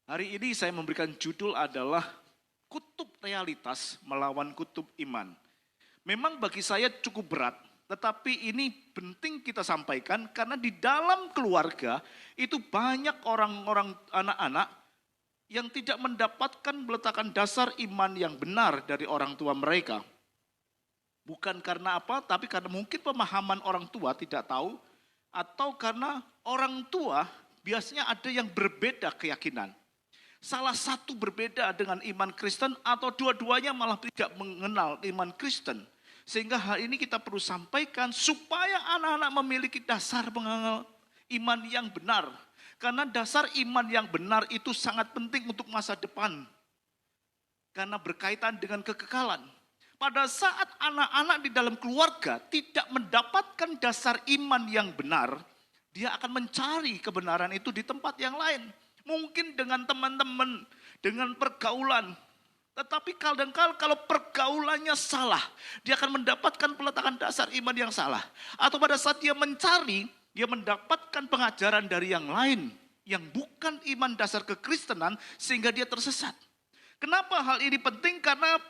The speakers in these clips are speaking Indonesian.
Hari ini saya memberikan judul adalah Kutub Realitas Melawan Kutub Iman. Memang bagi saya cukup berat, tetapi ini penting kita sampaikan karena di dalam keluarga itu banyak orang-orang anak-anak yang tidak mendapatkan peletakan dasar iman yang benar dari orang tua mereka. Bukan karena apa, tapi karena mungkin pemahaman orang tua tidak tahu, atau karena orang tua biasanya ada yang berbeda keyakinan. Salah satu berbeda dengan iman Kristen atau dua-duanya malah tidak mengenal iman Kristen. Sehingga hal ini kita perlu sampaikan supaya anak-anak memiliki dasar mengenal iman yang benar. Karena dasar iman yang benar itu sangat penting untuk masa depan. Karena berkaitan dengan kekekalan. Pada saat anak-anak di dalam keluarga tidak mendapatkan dasar iman yang benar, dia akan mencari kebenaran itu di tempat yang lain. Mungkin dengan teman-teman, dengan pergaulan. Tetapi kadang-kadang kalau pergaulannya salah, dia akan mendapatkan peletakan dasar iman yang salah. Atau pada saat dia mencari, dia mendapatkan pengajaran dari yang lain, yang bukan iman dasar kekristenan, sehingga dia tersesat. Kenapa hal ini penting? Karena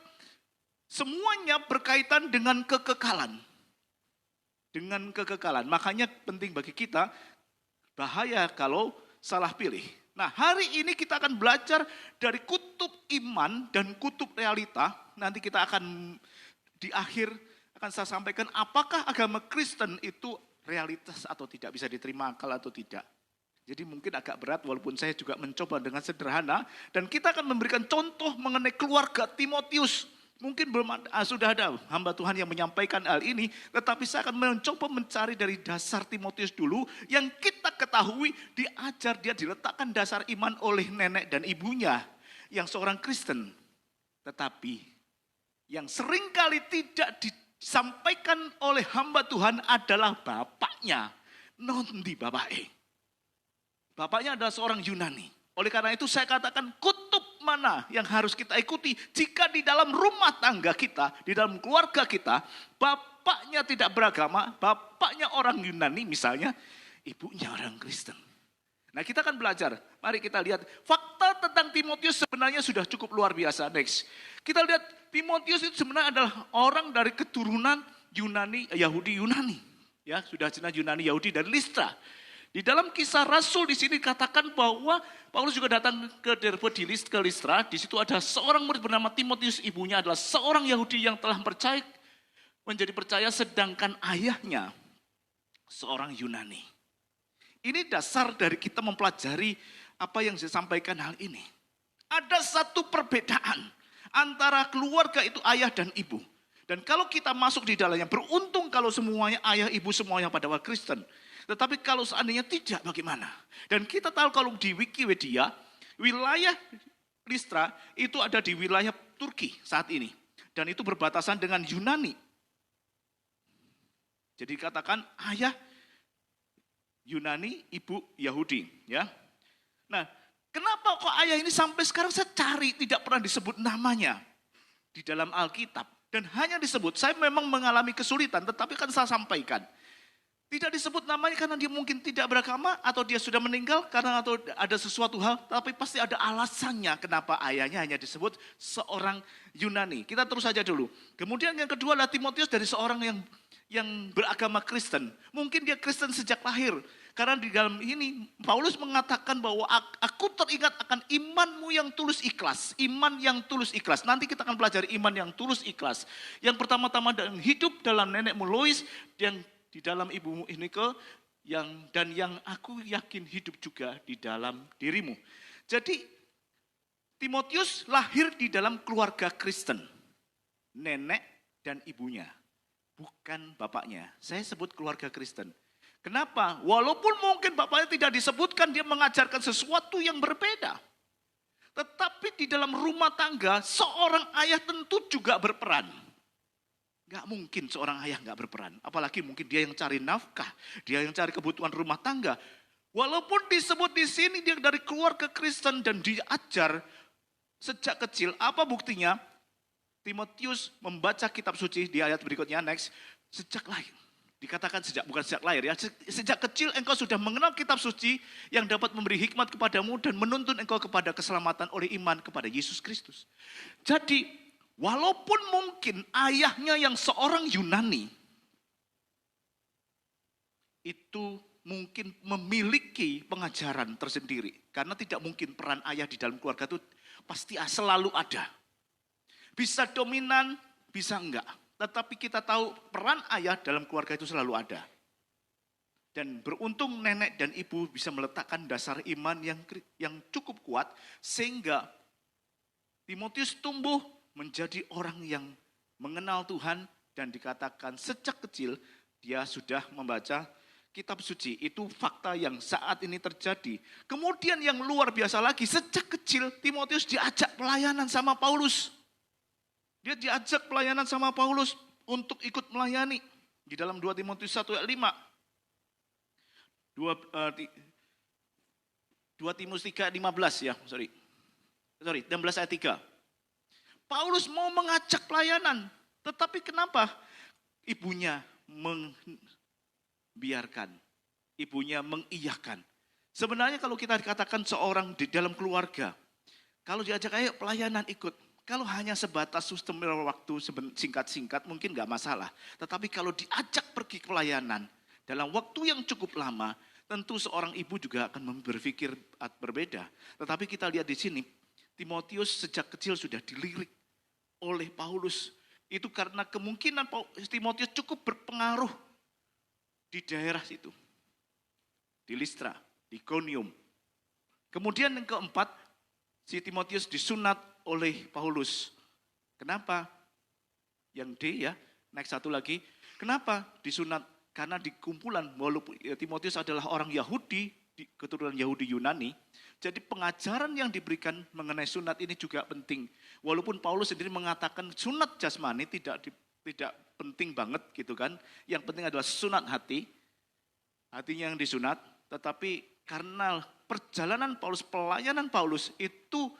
semuanya berkaitan dengan kekekalan. Dengan kekekalan. Makanya penting bagi kita, bahaya kalau salah pilih. Nah, hari ini kita akan belajar dari kutub iman dan kutub realita. Nanti kita akan di akhir akan saya sampaikan apakah agama Kristen itu realitas atau tidak, bisa diterima akal atau tidak. Jadi mungkin agak berat walaupun saya juga mencoba dengan sederhana. Dan kita akan memberikan contoh mengenai keluarga Timotius. Mungkin belum sudah ada hamba Tuhan yang menyampaikan hal ini, tetapi saya akan mencoba mencari dari dasar Timotius dulu yang kita ketahui diajar, dia diletakkan dasar iman oleh nenek dan ibunya yang seorang Kristen. Tetapi yang seringkali tidak disampaikan oleh hamba Tuhan adalah bapaknya. Nondi bapake. Bapaknya adalah seorang Yunani. Oleh karena itu saya katakan kutub mana yang harus kita ikuti. Jika di dalam rumah tangga kita, di dalam keluarga kita, bapaknya tidak beragama, bapaknya orang Yunani misalnya, ibunya orang Kristen. Nah kita akan belajar, mari kita lihat fakta tentang Timotius sebenarnya sudah cukup luar biasa. Next, kita lihat Timotius itu sebenarnya adalah orang dari keturunan Yahudi Yunani. Ya, sudah jelas Yunani Yahudi dari Listra. Di dalam kisah Rasul di sini dikatakan bahwa Paulus juga datang ke Derbe ke Listra. Di situ ada seorang murid bernama Timotius, ibunya adalah seorang Yahudi yang telah menjadi percaya, sedangkan ayahnya seorang Yunani. Ini dasar dari kita mempelajari apa yang saya sampaikan hal ini. Ada satu perbedaan antara keluarga itu ayah dan ibu. Dan kalau kita masuk di dalamnya, beruntung kalau semuanya ayah ibu semuanya pada waktu Kristen. Tetapi kalau seandainya tidak, bagaimana? Dan kita tahu kalau di Wikipedia, wilayah Listra itu ada di wilayah Turki saat ini. Dan itu berbatasan dengan Yunani. Jadi katakan ayah Yunani, ibu Yahudi. Ya. Nah, kenapa kok ayah ini sampai sekarang saya cari tidak pernah disebut namanya di dalam Alkitab. Dan hanya disebut, saya memang mengalami kesulitan, tetapi kan saya sampaikan. Tidak disebut namanya karena dia mungkin tidak beragama atau dia sudah meninggal karena atau ada sesuatu hal, tapi pasti ada alasannya kenapa ayahnya hanya disebut seorang Yunani. Kita terus saja dulu. Kemudian yang kedua adalah Timotius dari seorang yang beragama Kristen. Mungkin dia Kristen sejak lahir. Karena di dalam ini Paulus mengatakan bahwa aku teringat akan imanmu yang tulus ikhlas. Iman yang tulus ikhlas. Nanti kita akan pelajari iman yang tulus ikhlas. Yang pertama-tama hidup dalam nenekmu Lois yang di dalam ibumu Eunike dan yang aku yakin hidup juga di dalam dirimu. Jadi Timotius lahir di dalam keluarga Kristen. Nenek dan ibunya, bukan bapaknya. Saya sebut keluarga Kristen. Kenapa? Walaupun mungkin bapaknya tidak disebutkan, dia mengajarkan sesuatu yang berbeda. Tetapi di dalam rumah tangga, seorang ayah tentu juga berperan. Gak mungkin seorang ayah gak berperan. Apalagi mungkin dia yang cari nafkah. Dia yang cari kebutuhan rumah tangga. Walaupun disebut di sini dia dari keluarga Kristen dan diajar sejak kecil. Apa buktinya? Timotius membaca kitab suci di ayat berikutnya next. Sejak lahir. Dikatakan bukan sejak lahir ya, sejak kecil engkau sudah mengenal kitab suci yang dapat memberi hikmat kepadamu dan menuntun engkau kepada keselamatan oleh iman kepada Yesus Kristus. Jadi, walaupun mungkin ayahnya yang seorang Yunani, itu mungkin memiliki pengajaran tersendiri. Karena tidak mungkin peran ayah di dalam keluarga itu pasti selalu ada. Bisa dominan, bisa enggak. Tetapi kita tahu peran ayah dalam keluarga itu selalu ada. Dan beruntung nenek dan ibu bisa meletakkan dasar iman yang cukup kuat. Sehingga Timotius tumbuh menjadi orang yang mengenal Tuhan. Dan dikatakan sejak kecil dia sudah membaca kitab suci. Itu fakta yang saat ini terjadi. Kemudian yang luar biasa lagi, sejak kecil Timotius diajak pelayanan sama Paulus. Dia diajak pelayanan sama Paulus untuk ikut melayani. Di dalam 2 Timotius 1 ayat 5. 2 Timotius 3 ayat 15 ya, sorry 16 ayat 3. Paulus mau mengajak pelayanan. Tetapi kenapa? Ibunya membiarkan. Ibunya mengiyakan. Sebenarnya kalau kita dikatakan seorang di dalam keluarga, kalau diajak ayo pelayanan ikut. Kalau hanya sebatas sistem waktu singkat-singkat mungkin gak masalah. Tetapi kalau diajak pergi ke pelayanan dalam waktu yang cukup lama, tentu seorang ibu juga akan berpikir berbeda. Tetapi kita lihat di sini, Timotius sejak kecil sudah dilirik oleh Paulus. Itu karena kemungkinan Timotius cukup berpengaruh di daerah situ. Di Listra, di Ikonium. Kemudian yang keempat, si Timotius disunat oleh Paulus. Kenapa? Yang D ya, next satu lagi. Kenapa disunat? Karena di kumpulan, walaupun Timotius adalah orang Yahudi, keturunan Yahudi Yunani, jadi pengajaran yang diberikan mengenai sunat ini juga penting. Walaupun Paulus sendiri mengatakan sunat jasmani tidak penting banget gitu kan. Yang penting adalah sunat hati, hatinya yang disunat. Tetapi karena perjalanan Paulus, pelayanan Paulus itu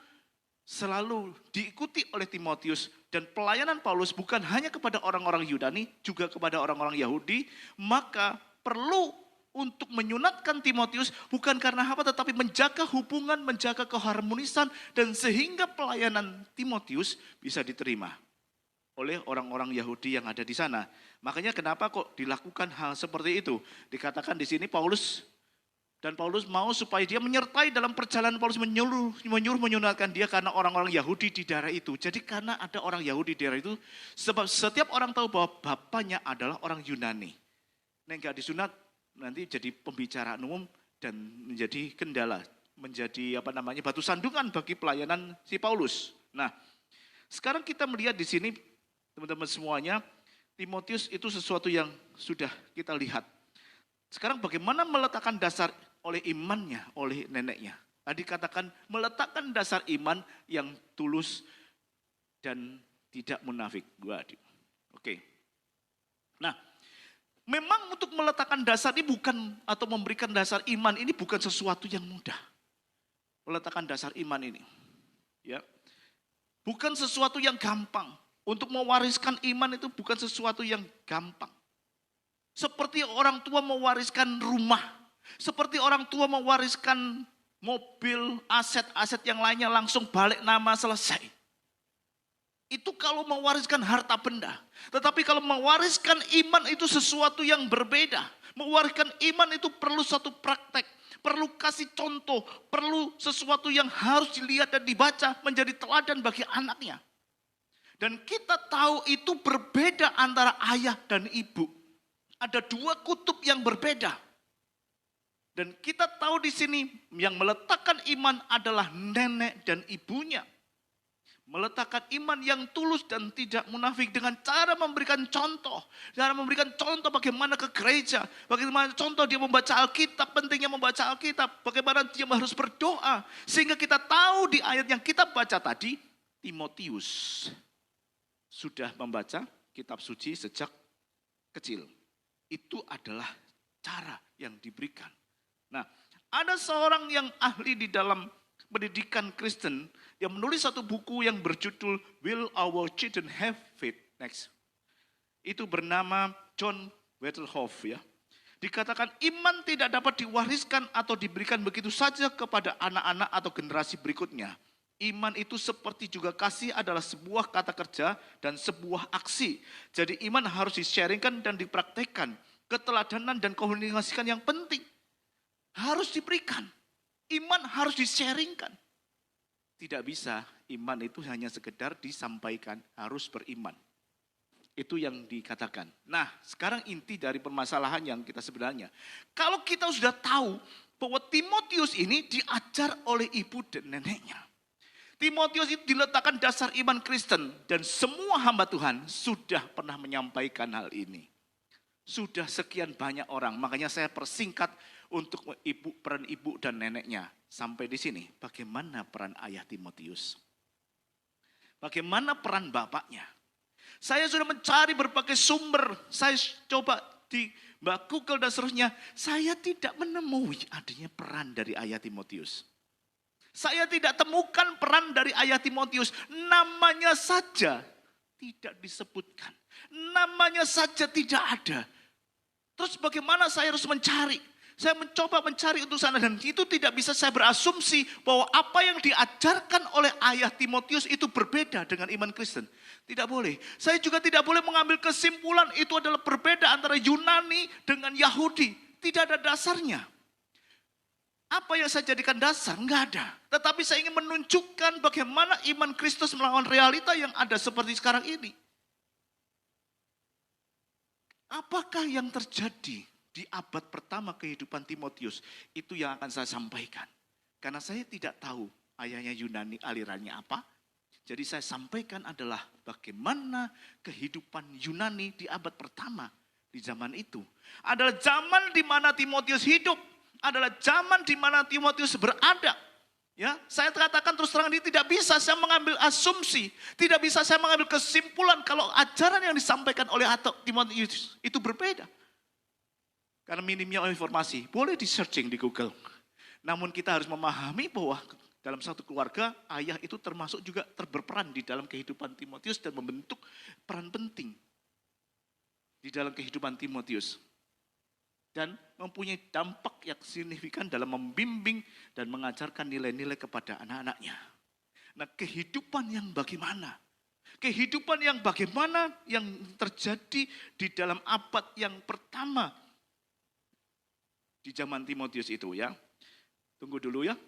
selalu diikuti oleh Timotius. Dan pelayanan Paulus bukan hanya kepada orang-orang Yunani, juga kepada orang-orang Yahudi. Maka perlu untuk menyunatkan Timotius bukan karena apa, tetapi menjaga hubungan, menjaga keharmonisan. Dan sehingga pelayanan Timotius bisa diterima oleh orang-orang Yahudi yang ada di sana. Makanya kenapa kok dilakukan hal seperti itu. Dikatakan di sini Paulus mau supaya dia menyertai dalam perjalanan Paulus menyuruh menyunatkan dia karena orang-orang Yahudi di daerah itu. Jadi karena ada orang Yahudi di daerah itu, sebab setiap orang tahu bahwa bapaknya adalah orang Yunani. Nah, enggak disunat nanti jadi pembicaraan umum dan menjadi kendala, menjadi batu sandungan bagi pelayanan si Paulus. Nah, sekarang kita melihat di sini teman-teman semuanya, Timotius itu sesuatu yang sudah kita lihat. Sekarang bagaimana meletakkan dasar oleh imannya, oleh neneknya. Tadi katakan meletakkan dasar iman yang tulus dan tidak munafik. Oke. Nah, memang untuk meletakkan dasar ini bukan, atau memberikan dasar iman ini bukan sesuatu yang mudah. Meletakkan dasar iman ini. Ya. Bukan sesuatu yang gampang. Untuk mewariskan iman itu bukan sesuatu yang gampang. Seperti orang tua mewariskan rumah. Seperti orang tua mewariskan mobil, aset-aset yang lainnya langsung balik nama selesai. Itu kalau mewariskan harta benda. Tetapi kalau mewariskan iman itu sesuatu yang berbeda. Mewariskan iman itu perlu satu praktek. Perlu kasih contoh. Perlu sesuatu yang harus dilihat dan dibaca menjadi teladan bagi anaknya. Dan kita tahu itu berbeda antara ayah dan ibu. Ada dua kutub yang berbeda. Dan kita tahu di sini yang meletakkan iman adalah nenek dan ibunya. Meletakkan iman yang tulus dan tidak munafik dengan cara memberikan contoh. Cara memberikan contoh bagaimana ke gereja. Bagaimana contoh dia membaca Alkitab, pentingnya membaca Alkitab. Bagaimana dia harus berdoa. Sehingga kita tahu di ayat yang kita baca tadi, Timotius sudah membaca kitab suci sejak kecil. Itu adalah cara yang diberikan. Nah, ada seorang yang ahli di dalam pendidikan Kristen yang menulis satu buku yang berjudul Will Our Children Have Faith? Next. Itu bernama John Weterhoff ya. Dikatakan iman tidak dapat diwariskan atau diberikan begitu saja kepada anak-anak atau generasi berikutnya. Iman itu seperti juga kasih adalah sebuah kata kerja dan sebuah aksi. Jadi iman harus di-sharingkan dan dipraktekkan. Keteladanan dan komunikasikan yang penting. Harus diberikan. Iman harus di-sharingkan. Tidak bisa iman itu hanya sekedar disampaikan, harus beriman. Itu yang dikatakan. Nah, sekarang inti dari permasalahan yang kita sebenarnya. Kalau kita sudah tahu bahwa Timotius ini diajar oleh ibu dan neneknya. Timotius itu diletakkan dasar iman Kristen. Dan semua hamba Tuhan sudah pernah menyampaikan hal ini. Sudah sekian banyak orang. Makanya saya persingkat untuk peran ibu dan neneknya. Sampai di sini, bagaimana peran ayah Timotius? Bagaimana peran bapaknya? Saya sudah mencari berbagai sumber, saya coba di Google dan seterusnya. Saya tidak menemui adanya peran dari ayah Timotius. Saya tidak temukan peran dari ayah Timotius. Namanya saja tidak disebutkan. Namanya saja tidak ada. Terus bagaimana saya harus mencari? Saya mencoba mencari untuk sana dan itu tidak bisa saya berasumsi bahwa apa yang diajarkan oleh ayah Timotius itu berbeda dengan iman Kristen. Tidak boleh. Saya juga tidak boleh mengambil kesimpulan itu adalah berbeda antara Yunani dengan Yahudi. Tidak ada dasarnya. Apa yang saya jadikan dasar? Enggak ada. Tetapi saya ingin menunjukkan bagaimana iman Kristus melawan realita yang ada seperti sekarang ini. Apakah yang terjadi di abad pertama kehidupan Timotius, itu yang akan saya sampaikan. Karena saya tidak tahu ayahnya Yunani alirannya apa. Jadi saya sampaikan adalah bagaimana kehidupan Yunani di abad pertama di zaman itu. Adalah zaman di mana Timotius hidup. Adalah zaman di mana Timotius berada. Ya, saya katakan terus terang ini tidak bisa saya mengambil asumsi. Tidak bisa saya mengambil kesimpulan kalau ajaran yang disampaikan oleh Timotius itu berbeda. Karena minimnya informasi, boleh di-searching di Google. Namun kita harus memahami bahwa dalam satu keluarga, ayah itu termasuk juga berperan di dalam kehidupan Timotius dan membentuk peran penting di dalam kehidupan Timotius. Dan mempunyai dampak yang signifikan dalam membimbing dan mengajarkan nilai-nilai kepada anak-anaknya. Nah, kehidupan yang bagaimana? Kehidupan yang bagaimana yang terjadi di dalam abad yang pertama di zaman Timotius itu ya. Tunggu dulu ya.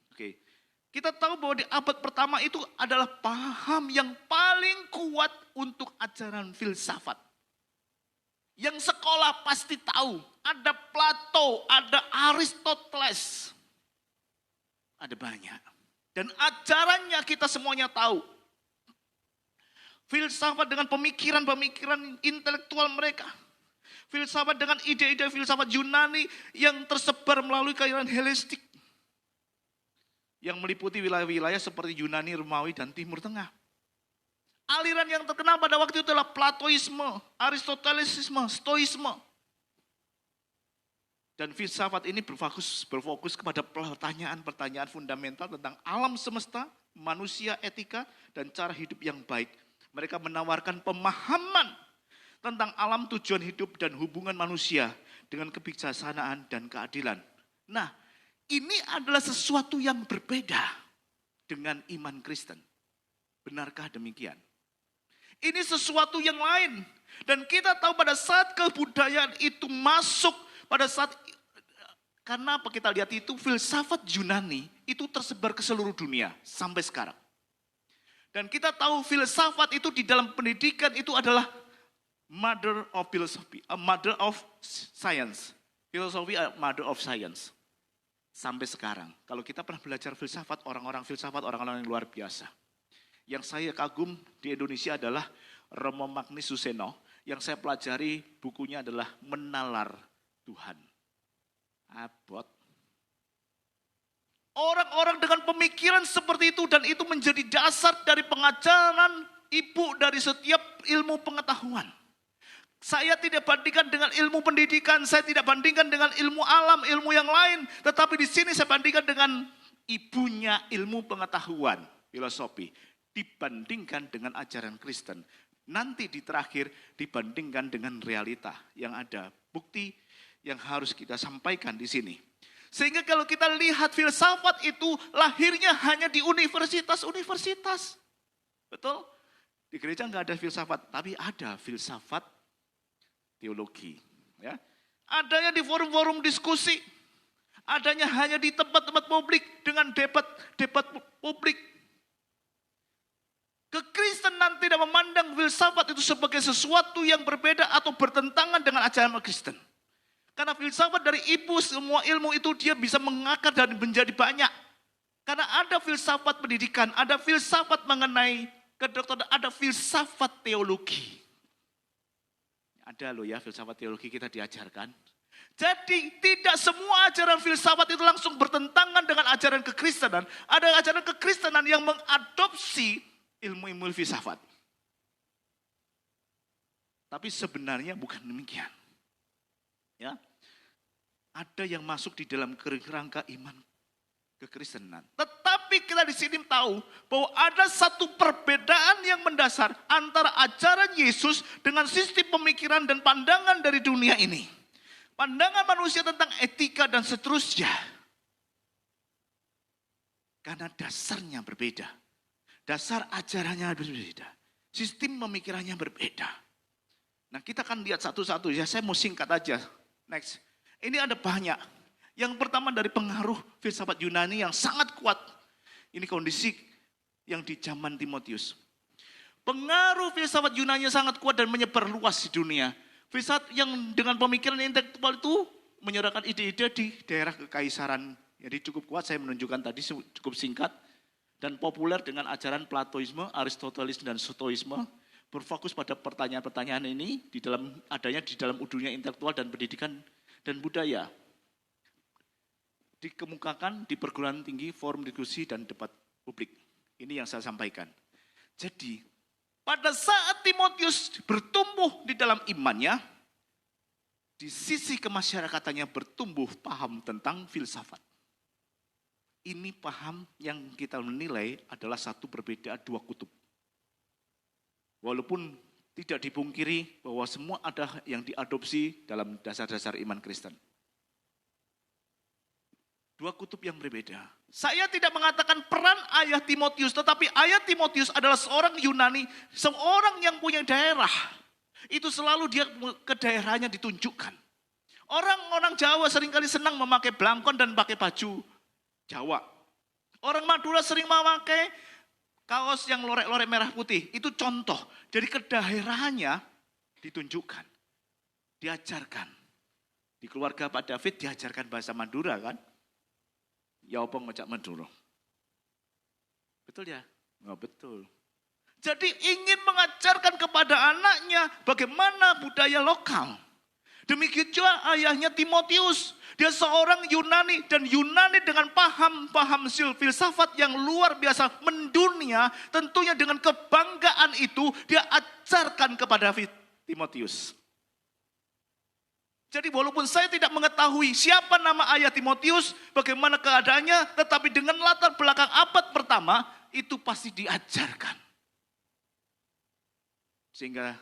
Oke. Kita tahu bahwa di abad pertama itu adalah paham yang paling kuat untuk ajaran filsafat. Yang sekolah pasti tahu. Ada Plato, ada Aristoteles. Ada banyak. Dan ajarannya kita semuanya tahu. Filsafat dengan pemikiran-pemikiran intelektual mereka. Filsafat dengan ide-ide filsafat Yunani yang tersebar melalui aliran Helenistik. Yang meliputi wilayah-wilayah seperti Yunani, Romawi, dan Timur Tengah. Aliran yang terkenal pada waktu itu adalah Platoisme, Aristotelesisme, Stoisme. Dan filsafat ini berfokus kepada pertanyaan-pertanyaan fundamental tentang alam semesta, manusia, etika, dan cara hidup yang baik. Mereka menawarkan pemahaman tentang alam, tujuan hidup dan hubungan manusia dengan kebijaksanaan dan keadilan. Nah, ini adalah sesuatu yang berbeda dengan iman Kristen. Benarkah demikian? Ini sesuatu yang lain. Dan kita tahu pada saat kebudayaan itu masuk, pada saat, karena apa kita lihat itu filsafat Yunani itu tersebar ke seluruh dunia sampai sekarang. Dan kita tahu filsafat itu di dalam pendidikan itu adalah mother of philosophy, a mother of science. Filosofi, a mother of science. Sampai sekarang, kalau kita pernah belajar filsafat, orang-orang yang luar biasa. Yang saya kagum di Indonesia adalah Romo Magnis Suseno. Yang saya pelajari bukunya adalah Menalar Tuhan. Abot. Orang-orang dengan pemikiran seperti itu dan itu menjadi dasar dari pengajaran ibu dari setiap ilmu pengetahuan. Saya tidak bandingkan dengan ilmu pendidikan, saya tidak bandingkan dengan ilmu alam, ilmu yang lain. Tetapi di sini saya bandingkan dengan ibunya ilmu pengetahuan, filosofi. Dibandingkan dengan ajaran Kristen. nanti di terakhir dibandingkan dengan realita yang ada. Bukti yang harus kita sampaikan di sini. Sehingga kalau kita lihat filsafat itu lahirnya hanya di universitas-universitas. Betul? Di gereja nggak ada filsafat, tapi ada filsafat teologi. Ya. Adanya di forum-forum diskusi. Adanya hanya di tempat-tempat publik dengan debat publik. Kekristenan tidak memandang filsafat itu sebagai sesuatu yang berbeda atau bertentangan dengan ajaran Kristen. Karena filsafat dari ibu semua ilmu itu dia bisa mengakar dan menjadi banyak. Karena ada filsafat pendidikan, ada filsafat mengenai kedokteran, ada filsafat teologi. Ada loh ya filsafat teologi kita diajarkan. Jadi tidak semua ajaran filsafat itu langsung bertentangan dengan ajaran kekristenan. Ada ajaran kekristenan yang mengadopsi ilmu-ilmu filsafat. Tapi sebenarnya bukan demikian. Ya. Ada yang masuk di dalam kerangka iman kekristenan. Tetapi kita di sini tahu bahwa ada satu perbedaan yang mendasar antara ajaran Yesus dengan sistem pemikiran dan pandangan dari dunia ini. Pandangan manusia tentang etika dan seterusnya. Karena dasarnya berbeda. Dasar ajarannya berbeda. Sistem pemikirannya berbeda. Nah kita akan lihat satu-satu ya. Saya mau singkat aja. Next. Ini ada banyak. Yang pertama dari pengaruh filsafat Yunani yang sangat kuat. Ini kondisi yang di zaman Timotius. Pengaruh filsafat Yunani sangat kuat dan menyebar luas di dunia. Filsafat yang dengan pemikiran intelektual itu menyerahkan ide-ide di daerah kekaisaran. Jadi cukup kuat, saya menunjukkan tadi cukup singkat. Dan populer dengan ajaran Platoisme, Aristoteles dan Stoisme. Berfokus pada pertanyaan-pertanyaan ini adanya di dalam dunia intelektual dan pendidikan dan budaya. Dikemukakan di perguruan tinggi, forum diskusi dan debat publik. Ini yang saya sampaikan. Jadi pada saat Timotius bertumbuh di dalam imannya, di sisi kemasyarakatannya bertumbuh paham tentang filsafat. Ini paham yang kita menilai adalah satu perbedaan dua kutub. Walaupun tidak dipungkiri bahwa semua ada yang diadopsi dalam dasar-dasar iman Kristen. Dua kutub yang berbeda. Saya tidak mengatakan peran ayah Timotius, tetapi ayah Timotius adalah seorang Yunani, seorang yang punya daerah. Itu selalu dia ke daerahnya ditunjukkan. Orang-orang Jawa seringkali senang memakai blangkon dan pakai baju Jawa. Orang Madura sering memakai kaos yang lorek-lorek merah putih. Itu contoh. Jadi ke daerahnya ditunjukkan. Diajarkan. Di keluarga Pak David diajarkan bahasa Madura kan. Ya apa ngocak Madura. Betul ya? Nggak betul. Jadi ingin mengajarkan kepada anaknya bagaimana budaya lokal. Demikian juga ayahnya Timotius. Dia seorang Yunani dan Yunani dengan paham filsafat yang luar biasa mendunia. Tentunya dengan kebanggaan itu dia ajarkan kepada Timotius. Jadi walaupun saya tidak mengetahui siapa nama ayah Timotius, bagaimana keadaannya, tetapi dengan latar belakang abad pertama, itu pasti diajarkan. Sehingga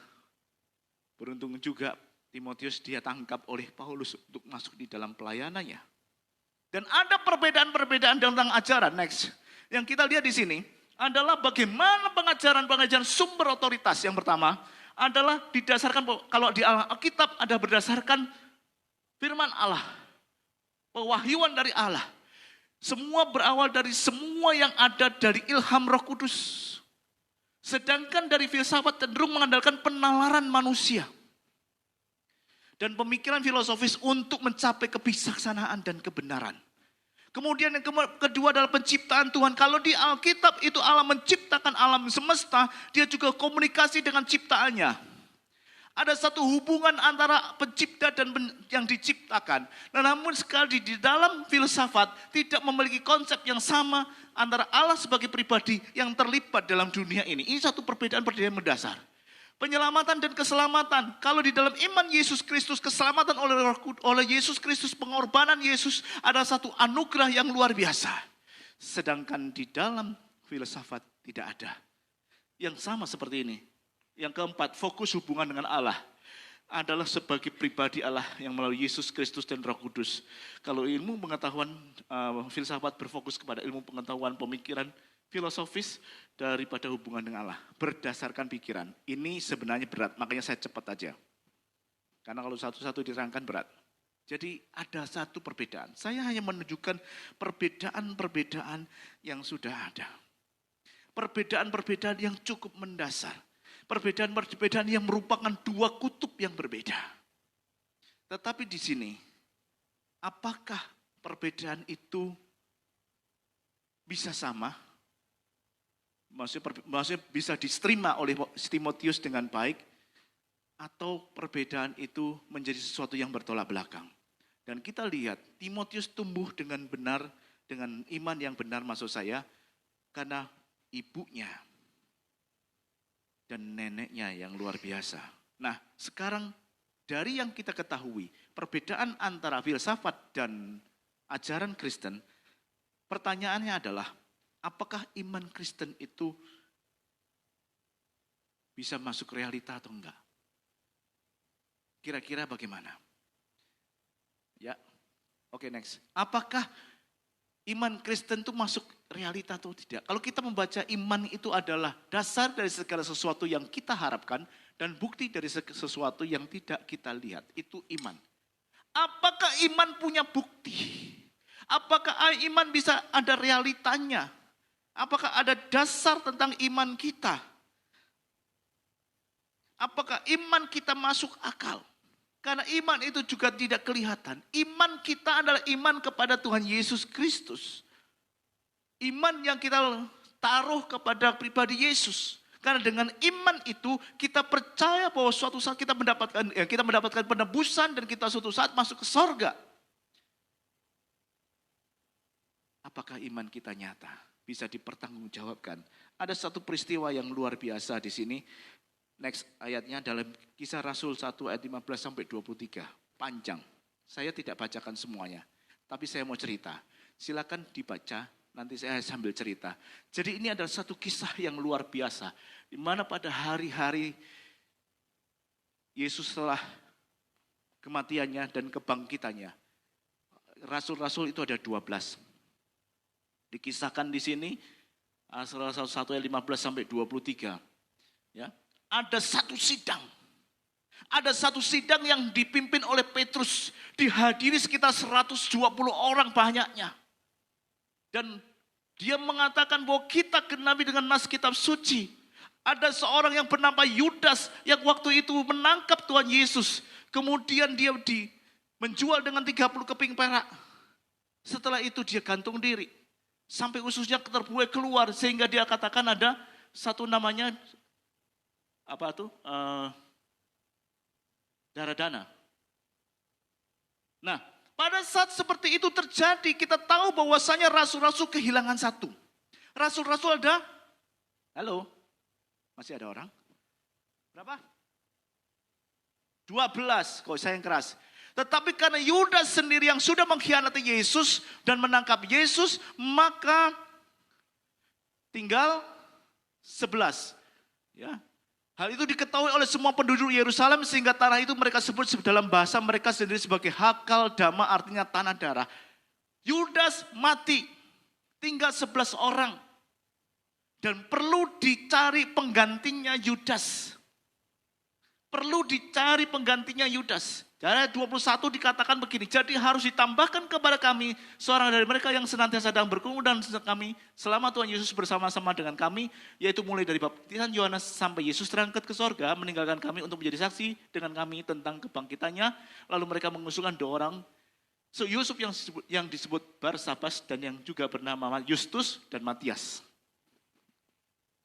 beruntung juga Timotius dia tangkap oleh Paulus untuk masuk di dalam pelayanannya. Dan ada perbedaan-perbedaan tentang ajaran. Next, yang kita lihat di sini adalah bagaimana pengajaran-pengajaran sumber otoritas. Yang pertama adalah didasarkan, kalau di Alkitab ada berdasarkan firman Allah, pewahyuan dari Allah. Semua berawal dari semua yang ada dari ilham Roh Kudus. Sedangkan dari filsafat cenderung mengandalkan penalaran manusia dan pemikiran filosofis untuk mencapai kebijaksanaan dan kebenaran. Kemudian yang kedua adalah penciptaan Tuhan. Kalau di Alkitab itu Allah menciptakan alam semesta, dia juga komunikasi dengan ciptaannya. Ada satu hubungan antara pencipta dan yang diciptakan. Namun sekali di dalam filsafat tidak memiliki konsep yang sama antara Allah sebagai pribadi yang terlibat dalam dunia ini. Ini satu perbedaan-perbedaan mendasar. Penyelamatan dan keselamatan. Kalau di dalam iman Yesus Kristus, keselamatan oleh Yesus Kristus, pengorbanan Yesus adalah satu anugerah yang luar biasa. Sedangkan di dalam filsafat tidak ada. Yang sama seperti ini. Yang keempat, fokus hubungan dengan Allah adalah sebagai pribadi Allah yang melalui Yesus Kristus dan Roh Kudus. Kalau ilmu pengetahuan filsafat berfokus kepada ilmu pengetahuan pemikiran filosofis daripada hubungan dengan Allah berdasarkan pikiran. Ini sebenarnya berat, makanya saya cepat aja. Karena kalau satu-satu diterangkan berat. Jadi ada satu perbedaan. Saya hanya menunjukkan perbedaan-perbedaan yang sudah ada. Perbedaan-perbedaan yang cukup mendasar. Perbedaan-perbedaan yang merupakan dua kutub yang berbeda. Tetapi di sini, apakah perbedaan itu bisa sama? Maksudnya bisa diterima oleh Timotius dengan baik, atau perbedaan itu menjadi sesuatu yang bertolak belakang. Dan kita lihat Timotius tumbuh dengan benar, dengan iman yang benar maksud saya, karena ibunya dan neneknya yang luar biasa. Nah, sekarang dari yang kita ketahui, perbedaan antara filsafat dan ajaran Kristen, pertanyaannya adalah, apakah iman Kristen itu bisa masuk realita atau enggak? Kira-kira bagaimana? Ya, oke, next. Apakah iman Kristen itu masuk realita atau tidak? Kalau kita membaca iman itu adalah dasar dari segala sesuatu yang kita harapkan dan bukti dari sesuatu yang tidak kita lihat. Itu iman. Apakah iman punya bukti? Apakah iman bisa ada realitanya? Apakah ada dasar tentang iman kita? Apakah iman kita masuk akal? Karena iman itu juga tidak kelihatan. Iman kita adalah iman kepada Tuhan Yesus Kristus. Iman yang kita taruh kepada pribadi Yesus. Karena dengan iman itu kita percaya bahwa suatu saat kita mendapatkan penebusan dan kita suatu saat masuk ke sorga. Apakah iman kita nyata? Bisa dipertanggungjawabkan. Ada satu peristiwa yang luar biasa di sini. Next ayatnya dalam Kisah Rasul 1 ayat 15 sampai 23. Panjang. Saya tidak bacakan semuanya. Tapi saya mau cerita. Silakan dibaca, nanti saya sambil cerita. Jadi ini adalah satu kisah yang luar biasa. Di mana pada hari-hari Yesus setelah kematiannya dan kebangkitannya. Rasul-rasul itu ada 12. Dikisahkan di sini, Rasul 1 ayat 15 sampai 23. Ya. Ada satu sidang. Ada satu sidang yang dipimpin oleh Petrus. Dihadiri sekitar 120 orang banyaknya. Dan dia mengatakan bahwa kita genapi dengan nas kitab suci. Ada seorang yang bernama Yudas yang waktu itu menangkap Tuhan Yesus. Kemudian dia menjual dengan 30 keping perak. Setelah itu dia gantung diri. Sampai ususnya terbuai keluar sehingga dia katakan ada satu namanya darah dana. Nah, pada saat seperti itu terjadi, kita tahu bahwasanya rasul-rasul kehilangan satu. Rasul-rasul ada, halo, masih ada orang? Berapa? 12, kok saya yang keras. Tetapi karena Yudas sendiri yang sudah mengkhianati Yesus dan menangkap Yesus, maka tinggal 11. Ya. Hal itu diketahui oleh semua penduduk Yerusalem sehingga tanah itu mereka sebut dalam bahasa mereka sendiri sebagai Hakal Dama, artinya tanah darah. Yudas mati, tinggal 11 orang. Dan perlu dicari penggantinya Yudas. Perlu dicari penggantinya Yudas. Jadi 21 dikatakan begini, jadi harus ditambahkan kepada kami seorang dari mereka yang senantiasa sedang berkumpul dan kami selama Tuhan Yesus bersama-sama dengan kami, yaitu mulai dari baptisan Yohanes sampai Yesus terangkat ke sorga, meninggalkan kami untuk menjadi saksi dengan kami tentang kebangkitannya. Lalu mereka mengusulkan 2 orang, Yusuf yang disebut Barsabas dan yang juga bernama Justus dan Matias.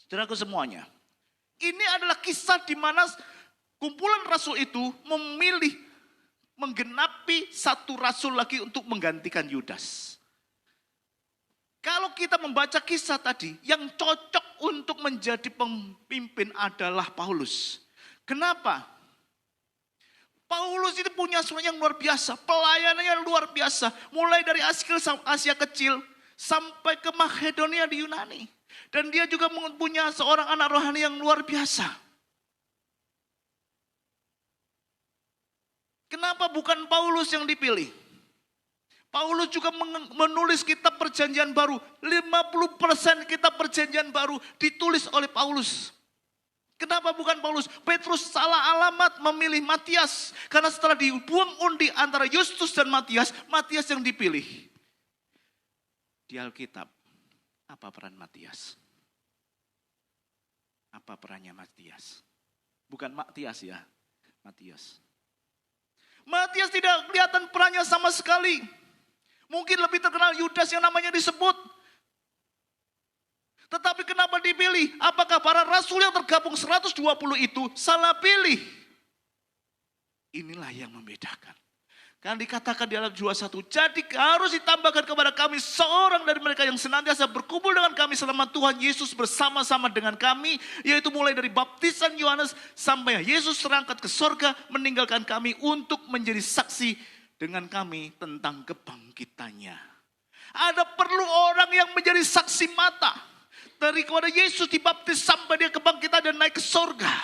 Saudaraku semuanya, ini adalah kisah di mana kumpulan rasul itu memilih menggenapi satu rasul lagi untuk menggantikan Yudas. Kalau kita membaca kisah tadi, yang cocok untuk menjadi pemimpin adalah Paulus. Kenapa? Paulus itu punya sesuatu yang luar biasa, pelayanannya luar biasa. Mulai dari Asia Kecil sampai ke Makedonia di Yunani. Dan dia juga punya seorang anak rohani yang luar biasa. Kenapa bukan Paulus yang dipilih? Paulus juga menulis kitab perjanjian baru. 50% kitab perjanjian baru ditulis oleh Paulus. Kenapa bukan Paulus? Petrus salah alamat memilih Matias. Karena setelah dibuang undi antara Justus dan Matias, Matias yang dipilih. Di Alkitab, apa peran Matias? Apa perannya Matias? Bukan Matias ya, Matias. Matias tidak kelihatan perannya sama sekali. Mungkin lebih terkenal Yudas yang namanya disebut. Tetapi kenapa dipilih? Apakah para rasul yang tergabung 120 itu salah pilih? Inilah yang membedakan. Kan dikatakan di dalam 21, jadi harus ditambahkan kepada kami seorang dari mereka yang senantiasa berkumpul dengan kami selama Tuhan Yesus bersama-sama dengan kami, yaitu mulai dari baptisan Yohanes sampai Yesus terangkat ke sorga, meninggalkan kami untuk menjadi saksi dengan kami tentang kebangkitannya. Ada perlu orang yang menjadi saksi mata. Dari kepada Yesus dibaptis sampai dia kebangkitan dan naik ke sorga.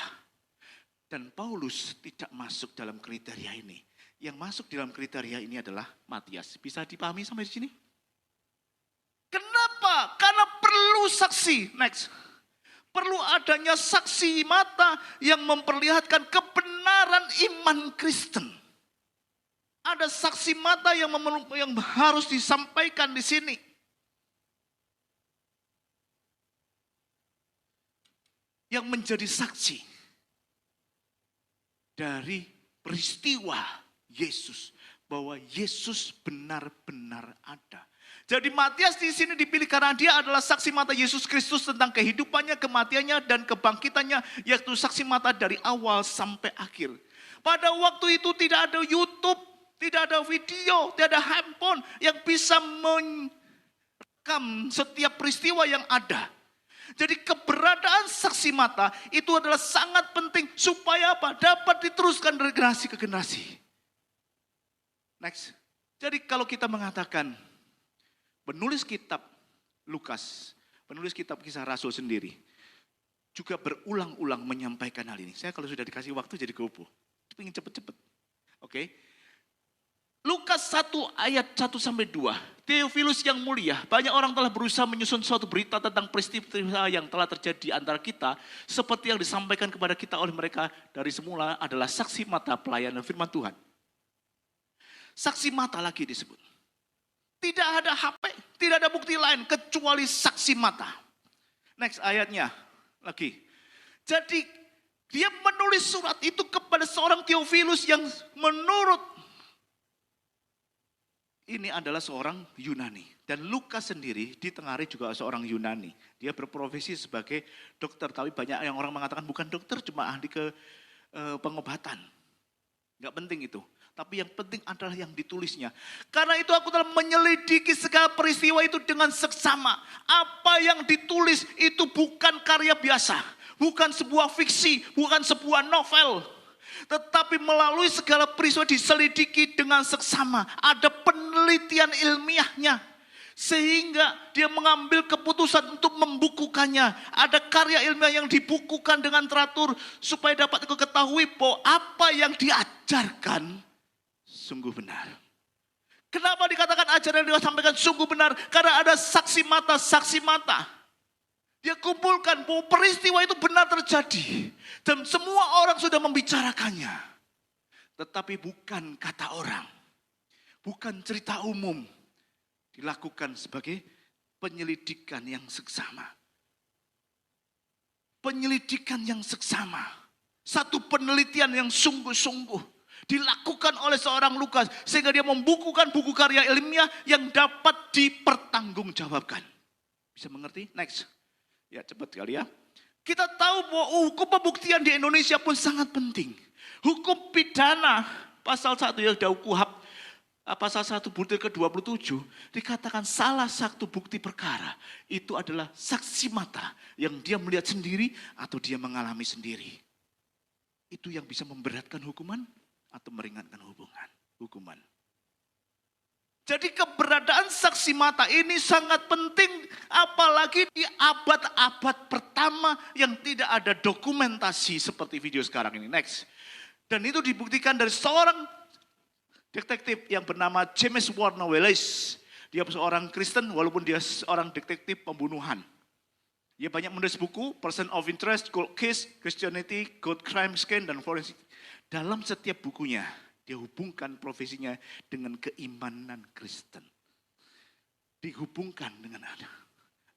Dan Paulus tidak masuk dalam kriteria ini. Yang masuk dalam kriteria ini adalah Matias. Bisa dipahami sampai di sini? Kenapa? Karena perlu saksi. Next. Perlu adanya saksi mata yang memperlihatkan kebenaran iman Kristen. Ada saksi mata yang harus disampaikan di sini. Yang menjadi saksi dari peristiwa Yesus, bahwa Yesus benar-benar ada. Jadi Matias di sini dipilih karena dia adalah saksi mata Yesus Kristus tentang kehidupannya, kematiannya, dan kebangkitannya, yaitu saksi mata dari awal sampai akhir. Pada waktu itu tidak ada YouTube, tidak ada video, tidak ada handphone yang bisa merekam setiap peristiwa yang ada. Jadi keberadaan saksi mata itu adalah sangat penting supaya apa? Dapat diteruskan dari generasi ke generasi. Next. Jadi kalau kita mengatakan penulis kitab Lukas, penulis kitab Kisah Rasul sendiri juga berulang-ulang menyampaikan hal ini. Saya kalau sudah dikasih waktu jadi gopo. Ingin cepet-cepet. Oke. Lukas 1 ayat 1-2. Theophilus yang mulia, banyak orang telah berusaha menyusun suatu berita tentang peristiwa yang telah terjadi antara kita, seperti yang disampaikan kepada kita oleh mereka dari semula adalah saksi mata pelayanan firman Tuhan. Saksi mata lagi disebut. Tidak ada HP, tidak ada bukti lain kecuali saksi mata. Next ayatnya lagi. Jadi dia menulis surat itu kepada seorang Theophilus yang menurut ini adalah seorang Yunani. Dan Lukas sendiri ditengahari juga seorang Yunani. Dia berprofesi sebagai dokter. Tapi banyak yang orang mengatakan bukan dokter, cuma ahli ke pengobatan. Enggak penting itu. Tapi yang penting adalah yang ditulisnya. Karena itu aku telah menyelidiki segala peristiwa itu dengan seksama. Apa yang ditulis itu bukan karya biasa. Bukan sebuah fiksi, bukan sebuah novel. Tetapi melalui segala peristiwa diselidiki dengan seksama. Ada penelitian ilmiahnya. Sehingga dia mengambil keputusan untuk membukukannya. Ada karya ilmiah yang dibukukan dengan teratur. Supaya dapat diketahui bahwa apa yang diajarkan sungguh benar. Kenapa dikatakan ajaran yang disampaikan sungguh benar? Karena ada saksi mata. Dia kumpulkan bahwa peristiwa itu benar terjadi. Dan semua orang sudah membicarakannya. Tetapi bukan kata orang. Bukan cerita umum. Dilakukan sebagai penyelidikan yang seksama. Penyelidikan yang seksama. Satu penelitian yang sungguh-sungguh. Dilakukan oleh seorang Lukas. Sehingga dia membukukan buku karya ilmiah yang dapat dipertanggungjawabkan. Bisa mengerti? Next. Ya cepat kali ya. Kita tahu bahwa hukum pembuktian di Indonesia pun sangat penting. Hukum pidana pasal 1 yang ada KUHP pasal 1 butir ke-27 dikatakan salah satu bukti perkara itu adalah saksi mata yang dia melihat sendiri atau dia mengalami sendiri. Itu yang bisa memberatkan hukuman atau meringankan hukuman. Jadi keberadaan saksi mata ini sangat penting apalagi di abad-abad pertama yang tidak ada dokumentasi seperti video sekarang ini. Next. Dan itu dibuktikan dari seorang detektif yang bernama James Warner Wallace. Dia seorang Kristen walaupun dia seorang detektif pembunuhan. Dia banyak menulis buku, Person of Interest, Cold Case, Christianity, Good Crime Scene, dan Forensic. Dalam setiap bukunya, dia hubungkan profesinya dengan keimanan Kristen. Dihubungkan dengan ada.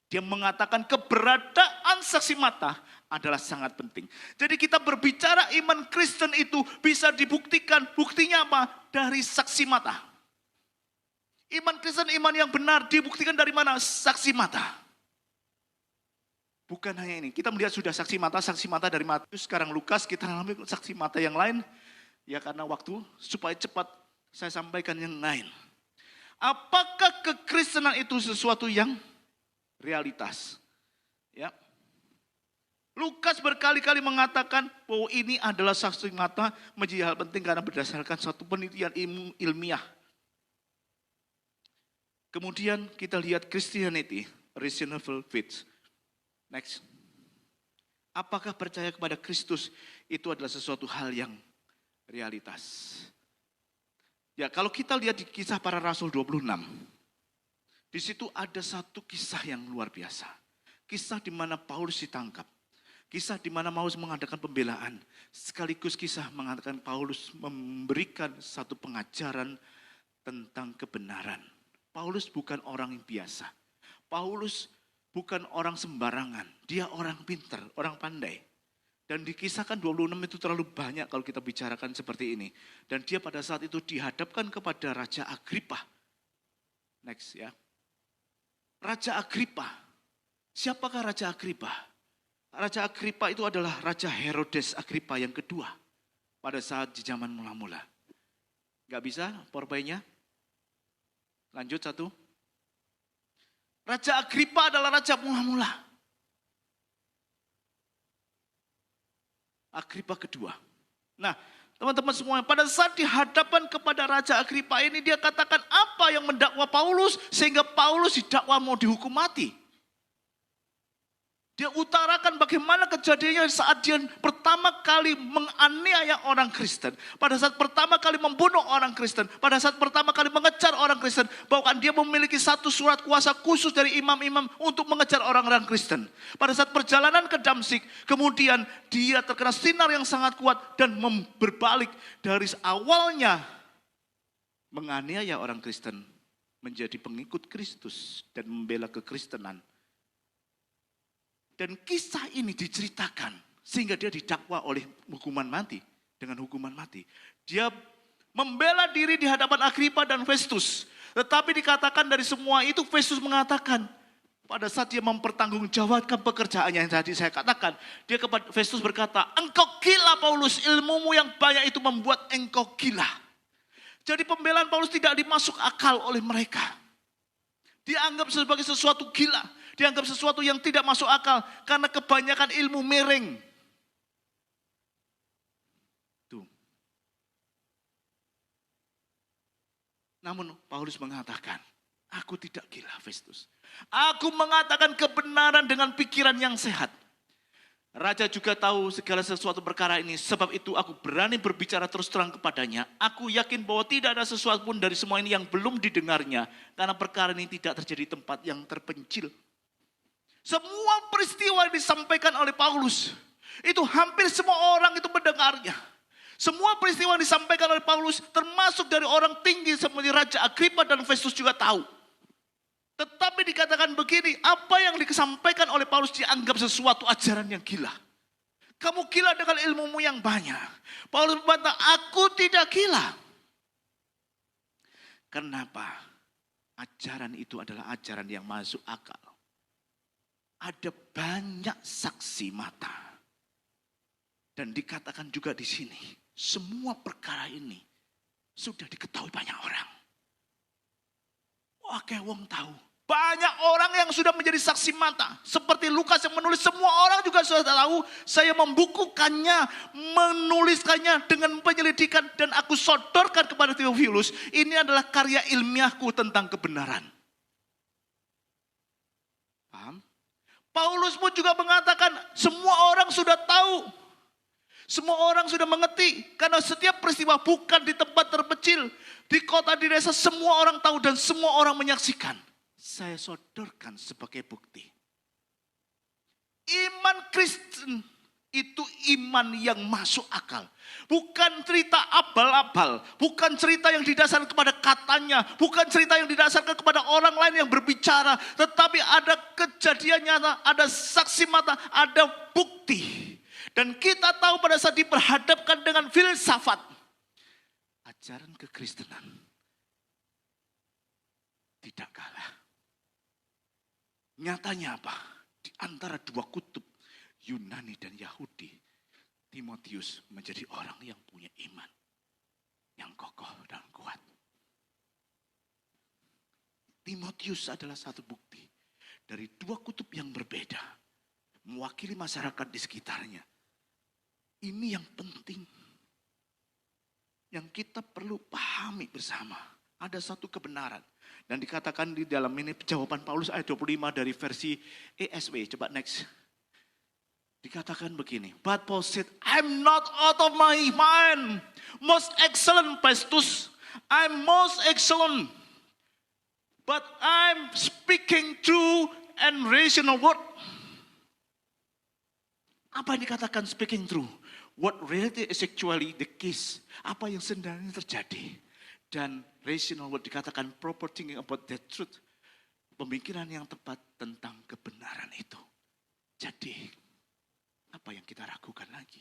Dia mengatakan keberadaan saksi mata adalah sangat penting. Jadi kita berbicara iman Kristen itu bisa dibuktikan. Buktinya apa? Dari saksi mata. Iman Kristen, iman yang benar dibuktikan dari mana? Saksi mata. Bukan hanya ini, kita melihat sudah saksi mata dari Matius, sekarang Lukas, kita alami saksi mata yang lain. Ya karena waktu, supaya cepat saya sampaikan yang lain. Apakah kekristenan itu sesuatu yang realitas? Ya. Lukas berkali-kali mengatakan bahwa ini adalah saksi mata menjadi hal penting karena berdasarkan suatu penelitian ilmiah. Kemudian kita lihat Christianity, reasonable faith. Next. Apakah percaya kepada Kristus itu adalah sesuatu hal yang realitas? Ya, kalau kita lihat di Kisah Para Rasul 26, di situ ada satu kisah yang luar biasa. Kisah di mana Paulus ditangkap. Kisah di mana Paulus mengadakan pembelaan. Sekaligus kisah mengatakan Paulus memberikan satu pengajaran tentang kebenaran. Paulus bukan orang yang biasa. Paulus bukan orang sembarangan, dia orang pintar, orang pandai. Dan dikisahkan 26 itu terlalu banyak kalau kita bicarakan seperti ini. Dan dia pada saat itu dihadapkan kepada Raja Agripa. Next ya. Raja Agripa. Siapakah Raja Agripa? Raja Agripa itu adalah Raja Herodes Agripa yang kedua. Pada saat di zaman mula-mula. Gak bisa PowerPoint-nya? Lanjut satu. Raja Agripa adalah raja mula-mula. Agripa kedua. Nah, teman-teman semua, pada saat dihadapan kepada Raja Agripa ini, dia katakan apa yang mendakwa Paulus, sehingga Paulus didakwa mau dihukum mati. Dia utarakan bagaimana kejadiannya saat dia pertama kali menganiaya orang Kristen. Pada saat pertama kali membunuh orang Kristen. Pada saat pertama kali mengejar orang Kristen. Bahkan dia memiliki satu surat kuasa khusus dari imam-imam untuk mengejar orang-orang Kristen. Pada saat perjalanan ke Damsyik, kemudian dia terkena sinar yang sangat kuat dan berbalik dari awalnya menganiaya orang Kristen menjadi pengikut Kristus dan membela kekristenan. Dan kisah ini diceritakan sehingga dia didakwa oleh hukuman mati. Dengan hukuman mati. Dia membela diri di hadapan Agripa dan Festus. Tetapi dikatakan dari semua itu Festus mengatakan pada saat dia mempertanggungjawabkan pekerjaannya yang tadi saya katakan. Dia kepada Festus berkata, engkau gila Paulus, ilmumu yang banyak itu membuat engkau gila. Jadi pembelaan Paulus tidak dimasuk akal oleh mereka. Dianggap sebagai sesuatu gila. Dianggap sesuatu yang tidak masuk akal. Karena kebanyakan ilmu miring. Tuh. Namun Paulus mengatakan, aku tidak gila Festus. Aku mengatakan kebenaran dengan pikiran yang sehat. Raja juga tahu segala sesuatu perkara ini. Sebab itu aku berani berbicara terus terang kepadanya. Aku yakin bahwa tidak ada sesuatu pun dari semua ini yang belum didengarnya. Karena perkara ini tidak terjadi di tempat yang terpencil. Semua peristiwa yang disampaikan oleh Paulus, itu hampir semua orang itu mendengarnya. Semua peristiwa yang disampaikan oleh Paulus, termasuk dari orang tinggi seperti Raja Agripa dan Festus juga tahu. Tetapi dikatakan begini, apa yang disampaikan oleh Paulus dianggap sesuatu ajaran yang gila. Kamu gila dengan ilmumu yang banyak. Paulus berkata, aku tidak gila. Kenapa? Ajaran itu adalah ajaran yang masuk akal. Ada banyak saksi mata. Dan dikatakan juga di sini, semua perkara ini sudah diketahui banyak orang. Wah, kayak wong tahu. Banyak orang yang sudah menjadi saksi mata. Seperti Lukas yang menulis, semua orang juga sudah tahu. Saya membukukannya, menuliskannya dengan penyelidikan. Dan aku sodorkan kepada Theophilus. Ini adalah karya ilmiahku tentang kebenaran. Paham? Paulus pun juga mengatakan semua orang sudah tahu. Semua orang sudah mengerti. Karena setiap peristiwa bukan di tempat terpencil. Di kota, di desa, semua orang tahu dan semua orang menyaksikan. Saya sodorkan sebagai bukti. Iman Kristen itu iman yang masuk akal. Bukan cerita abal-abal. Bukan cerita yang didasarkan kepada katanya. Bukan cerita yang didasarkan kepada orang lain yang berbicara. Tetapi ada kejadian nyata, ada saksi mata, ada bukti. Dan kita tahu pada saat diperhadapkan dengan filsafat, ajaran kekristenan tidak kalah. Nyatanya apa? Di antara dua kutub, Yunani dan Yahudi, Timotius menjadi orang yang punya iman yang kokoh dan kuat. Timotius adalah satu bukti dari dua kutub yang berbeda, mewakili masyarakat di sekitarnya. Ini yang penting, yang kita perlu pahami bersama. Ada satu kebenaran. Dan dikatakan di dalam ini jawaban Paulus ayat 25 dari versi ESW. Coba next. Dikatakan begini. But Paul said, I'm not out of my mind. Most excellent Festus. I'm most excellent. But I'm speaking true and rational word. Apa yang dikatakan speaking true? What reality is actually the case. Apa yang sebenarnya terjadi. Dan rational word dikatakan proper thinking about the truth. Pemikiran yang tepat tentang kebenaran itu. Jadi, apa yang kita ragukan lagi?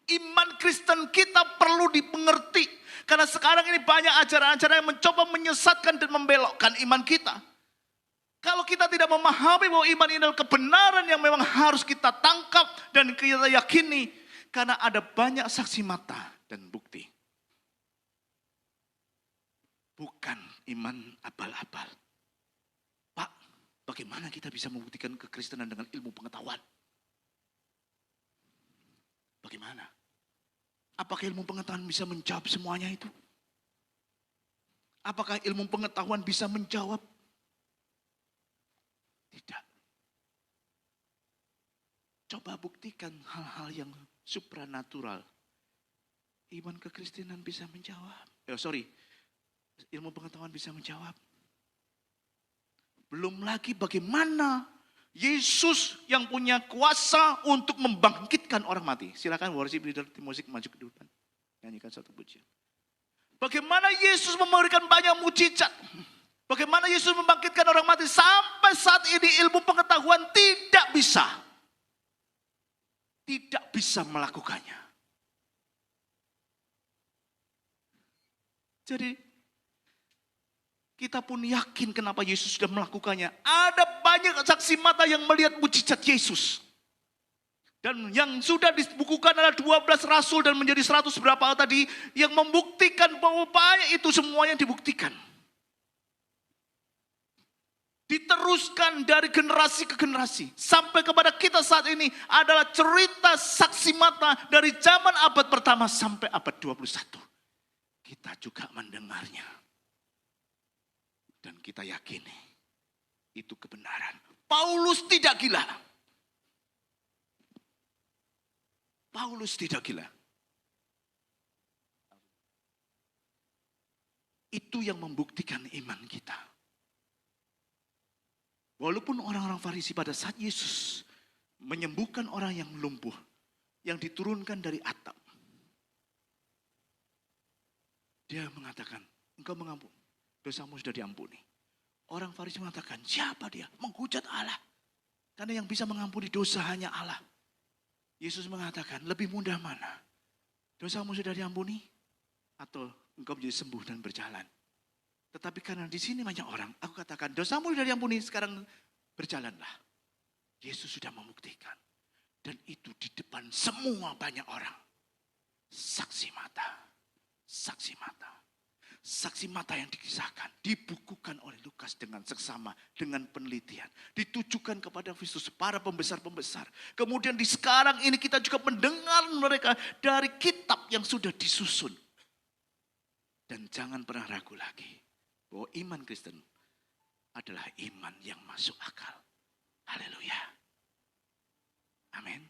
Iman Kristen kita perlu dipengerti. Karena sekarang ini banyak ajaran-ajaran yang mencoba menyesatkan dan membelokkan iman kita. Kalau kita tidak memahami bahwa iman ini adalah kebenaran yang memang harus kita tangkap dan kita yakini. Karena ada banyak saksi mata dan bukti. Bukan iman abal-abal. Pak, bagaimana kita bisa membuktikan kekristenan dengan ilmu pengetahuan? Bagaimana? Apakah ilmu pengetahuan bisa menjawab semuanya itu? Apakah ilmu pengetahuan bisa menjawab? Tidak. Coba buktikan hal-hal yang supranatural. Iman kekristenan bisa menjawab. Ilmu pengetahuan bisa menjawab. Belum lagi bagaimana Yesus yang punya kuasa untuk membangkitkan orang mati. Silakan worship leader di musik maju ke depan. Nyanyikan satu pujian. Bagaimana Yesus memberikan banyak mujizat. Bagaimana Yesus membangkitkan orang mati. Sampai saat ini ilmu pengetahuan tidak bisa melakukannya. Jadi kita pun yakin kenapa Yesus sudah melakukannya. Ada banyak saksi mata yang melihat mujizat Yesus. Dan yang sudah dibukukan adalah 12 rasul dan menjadi 100 berapa tadi. Yang membuktikan bahwa banyak itu semuanya dibuktikan. Diteruskan dari generasi ke generasi. Sampai kepada kita saat ini adalah cerita saksi mata dari zaman abad pertama sampai abad 21. Kita juga mendengarnya. Dan kita yakini itu kebenaran. Paulus tidak gila. Paulus tidak gila. Itu yang membuktikan iman kita. Walaupun orang-orang Farisi pada saat Yesus menyembuhkan orang yang lumpuh, yang diturunkan dari atap. Dia mengatakan, engkau mengampuni, dosamu sudah diampuni. Orang Farisi mengatakan, siapa dia? Menghujat Allah. Karena yang bisa mengampuni dosa hanya Allah. Yesus mengatakan, lebih mudah mana? Dosamu sudah diampuni? Atau engkau menjadi sembuh dan berjalan? Tetapi karena di sini banyak orang, aku katakan dosamu sudah diampuni, sekarang berjalanlah. Yesus sudah membuktikan. Dan itu di depan semua banyak orang. Saksi mata. Saksi mata. Saksi mata yang dikisahkan, dibukukan oleh Lukas dengan seksama, dengan penelitian. Ditujukan kepada Kristus, para pembesar-pembesar. Kemudian di sekarang ini kita juga mendengar mereka dari kitab yang sudah disusun. Dan jangan pernah ragu lagi. Bahwa iman Kristen adalah iman yang masuk akal. Haleluya. Amin.